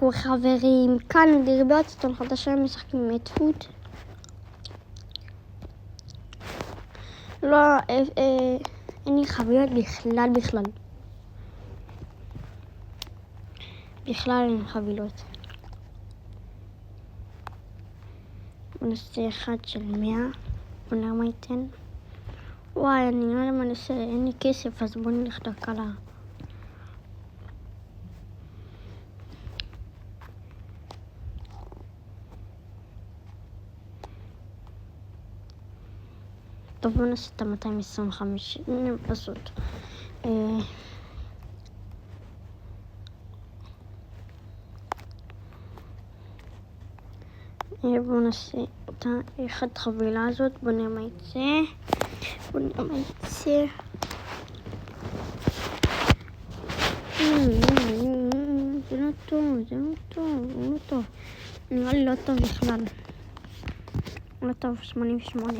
חכו חברים, כאן דרבי סרטון חדשה, משחקים את פוט. לא, אין לי חבילות בכלל אין חבילות. בוא נעשה אחד של 100, בוא נראה מה ייתן. וואי, אני לא יודע מה נעשה, אין לי כסף, אז בוא נלך דקלה. טוב, בוא נעשה את ה-225, פשוט. בוא נעשה את האחד חבילה הזאת, בוא נראה מה יצא. זה לא טוב. נראה לי לא טוב בכלל. לא טוב, 88.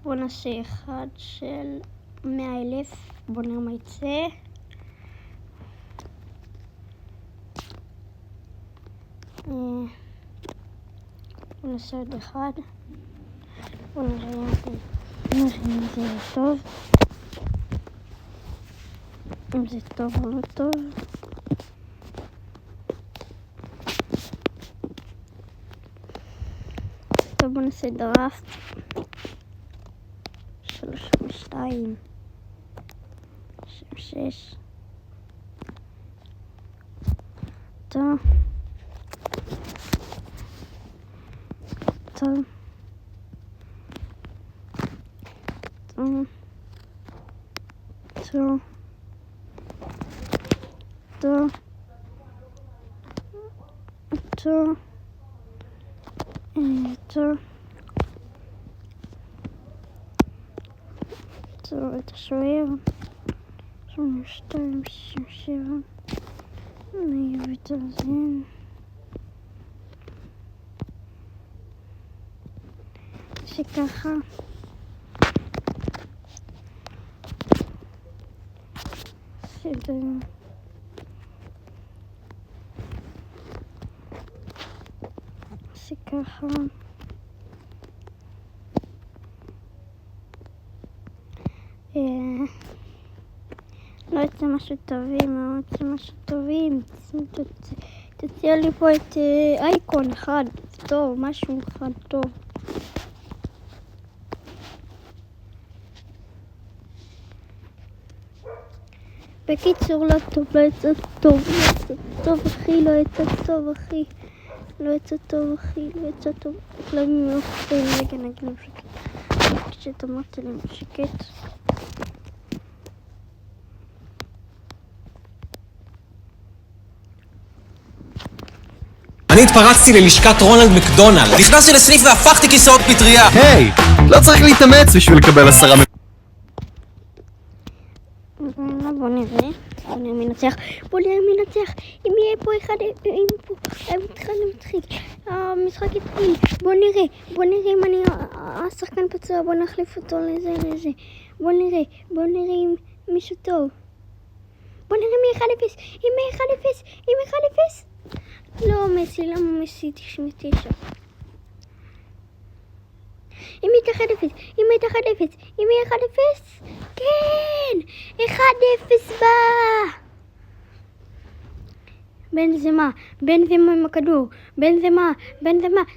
בוא נעשה אחד של 100,000, בוא נראה מה יצא. בוא נעשה עוד אחד. בוא נראה אם זה טוב. אם זה טוב או לא טוב. טוב, בוא נעשה דראפט. 352 6 טוב. את השוער 82 67 אני אוהב את זה שככה שככה לא יוצא משהו טובים, תציע לי פה את אייקון אחד טוב, משהו אחד טוב. בקיצור, לא יצא טוב אחי, לא יצא טוב. לא מלוכתים, רגע נגיד שקט. כשתאמרתי לי שקט. אני התפרצתי ללשכת רונלד מקדונלד. נכנסתי לסניף והפכתי כיסאות פטריה. היי, לא צריך להתאמץ בשביל לקבל 10 בוא נראה מי נצח. אם יהיה פה אחד, המשחק יתחיל. בוא נראה אם אני השחקן פצוע, בוא נחליף אותו לזה. בוא נראה אם מישהו טוב. בוא נראה מי 1-0. אם 1-0. לא מסי 99. אם היא 1-0. כן, 1-0 בא. בנזמה עם הכדור. בנזמה.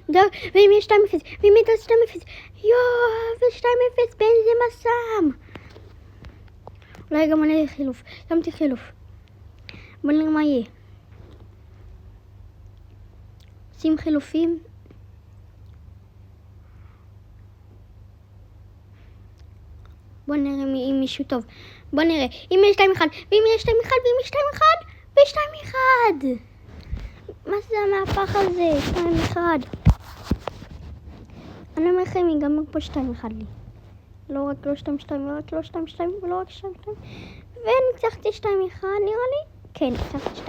דור, ואם יש 2-0. ו2-0 בנזמה שם. אולי גם אני חילוף. שמתי חילוף. בוא נראה מה יהיה. שים חילופים. בוא נראה אם מישהו טוב. בוא נראה. אם יש 2-1. ואם יש 2-1. מה זה המהפך הזה? 2-1. אני אומר לכם, ייגמר פה 2-1 לי. לא 2-2 ולא רק 2-2. וניצחתי 2-1 נראה לי. כן, ניצחתי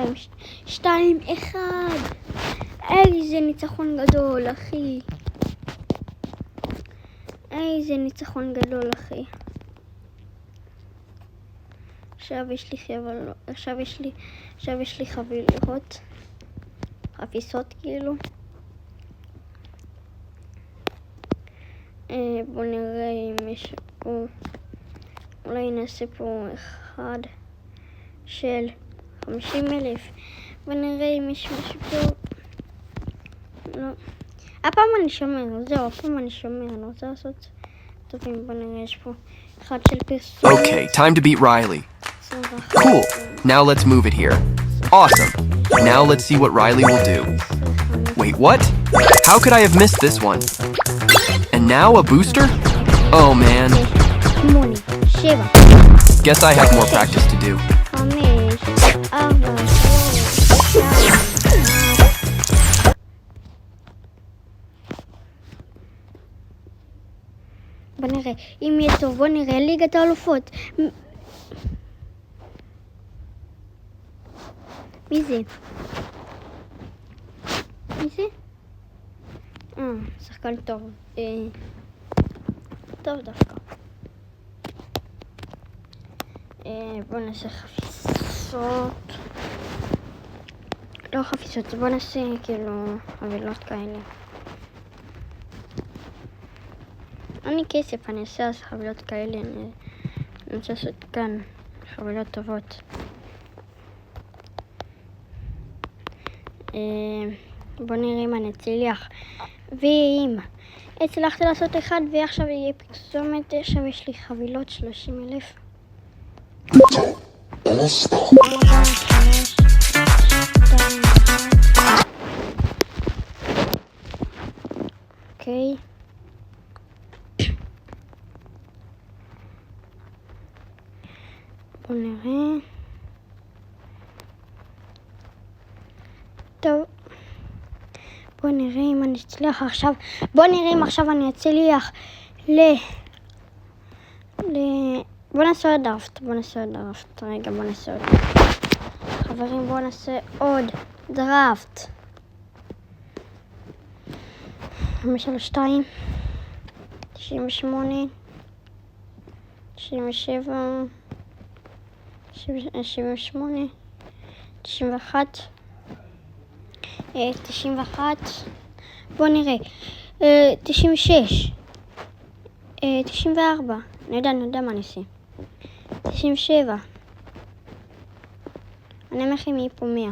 2-1. איזה ניצחון גדול, אחי. איזה ניצחון גדול, אחי. עכשיו יש לי חבילות, חפיסות כאילו. בוא נראה אם יש פה, אולי נעשה פה אחד של 50,000. בוא נראה אם יש משהו פה. לא. הפעם אני שומר, זהו, הפעם אני שומר, אני רוצה לעשות טובים. בוא נראה, יש פה אחד של פרסום. Okay, time to beat Riley. Cool. Now let's move it here. Awesome. Now let's see what Riley will do. Wait, what? How could I have missed this one? And now a booster? Oh man. 8, 7, Guess I have more practice to do. 5, 4, 3, בוא נראה, אם יהיה טוב, בוא נראה, ליגת האלופות. מי זה? מי זה? שחקן טוב. טוב דווקא. בוא נעשה חפיסות. לא חפיסות, בוא נעשה כאילו חבילות כאלה. אני כסף, אני אעשה אז חבילות כאלה. אני רוצה לעשות כאן חבילות טובות. בוא נראה אם אני אצליח. ואם הצלחתי לעשות אחד ועכשיו יהיה פרסומת, עכשיו יש לי חבילות 30,000. אוקיי. בוא נראה. טוב. בוא נראה אם אני אצליח עכשיו. בוא נראה אם עכשיו אני אצליח בוא נעשה עוד דראפט. רגע, בוא נעשה עוד. חברים, בוא נעשה עוד דראפט. 532 98 97 78 91 91. בוא נראה. 96 94. אני יודע מה אני עושה. 97. אני אומר לכם יהיה פה 100.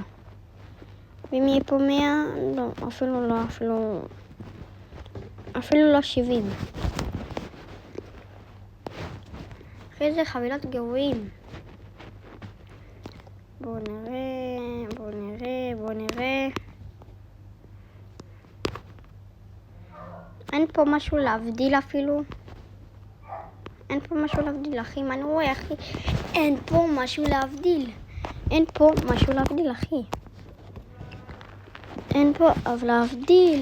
ואם יהיה פה 100, לא, אפילו לא 70. אחרי זה חבילות גרועים. בוא נראה. אין פה משהו להבדיל אפילו. אחי. מה אני רואה, אחי? אין פה משהו להבדיל, אחי. אין פה משהו להבדיל,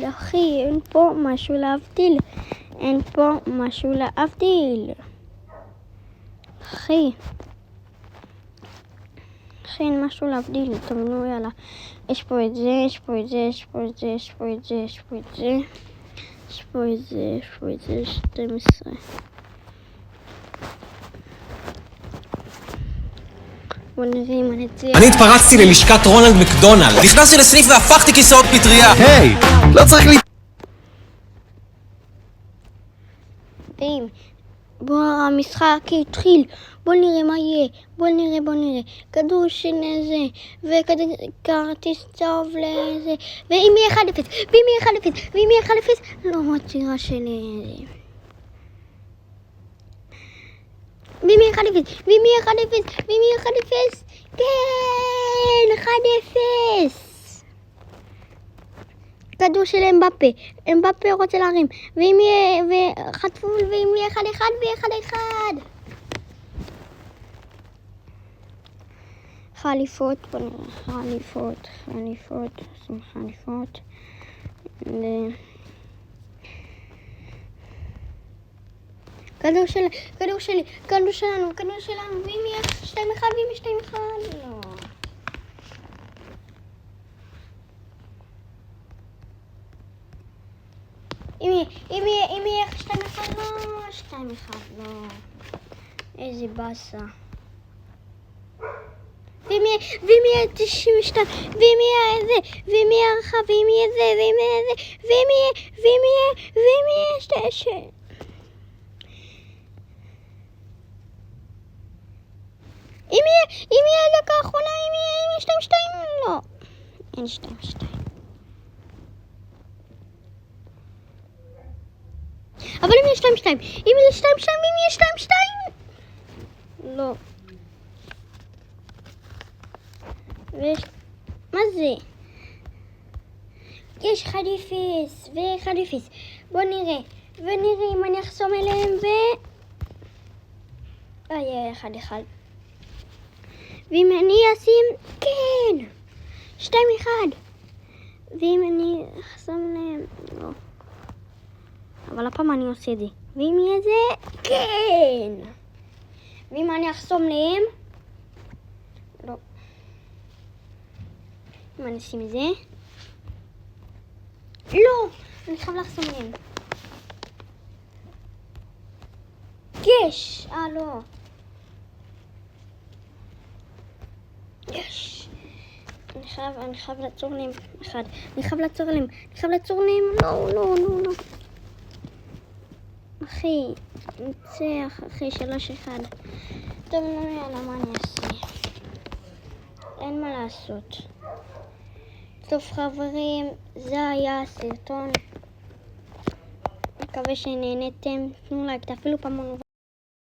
אחי. אין פה משהו להבדיל. אחי. אין משהו להבדיל. טוב, נו, יאללה. יש פה את זה. יש פה את זה. 12. בוא נראה אם אני אצליח. אני התפרצתי ללשכת רונלד מקדונלד. נכנסתי לסניף והפכתי כיסאות פטריה. היי, לא צריך בוא, המשחק התחיל. בוא נראה מה יהיה. בוא נראה. כדור שנזה, וכרטיס צהוב לזה. ואם יהיה 1-0, לא מצירה שלי. ואם יהיה 1-0, כן, 1-0. כדור של אמבפה רוצה להרים. ואם יהיה חטפול, ואם יהיה 1-1 ו1-1. חליפות, בוא נראה, חליפות. כדור שלנו, ואם יהיה 2-1, לא. אם יהיה 2-1, לא. 2-1, לא. איזה באסה. ואם יהיה 92, ואם יהיה זה, ואם יהיה ערכה, ואם יהיה זה, ואם יהיה זה, ואם יהיה אם יהיה דקה האחרונה, אם יהיה 2-2, לא. אין 2-2. אבל אם יהיה 2-2, אם יהיה 2-2, אם יהיה 2-2, לא. מה זה? יש 1-0 ו-1-0. בוא נראה. ונראה אם אני אחסום אליהם יהיה 1-1. ואם אני אשים, כן! 2-1. ואם אני אחסום אליהם, לא. אבל הפעם אני עושה את זה. ואם יהיה זה, כן! ואם אני אחסום להם, לא. אם אני אשים את זה, לא! אני חייב לחסום להם. יש! לא. יש! אני חייב לעצור להם אחד. אני חייב לעצור להם. לא. אחי, ניצח, אחי, 3-1. טוב, יאללה, מה אני אעשה? אין מה לעשות. טוב, חברים, זה היה הסרטון. מקווה שנהנתם. תנו לייק, תפעילו פעמון.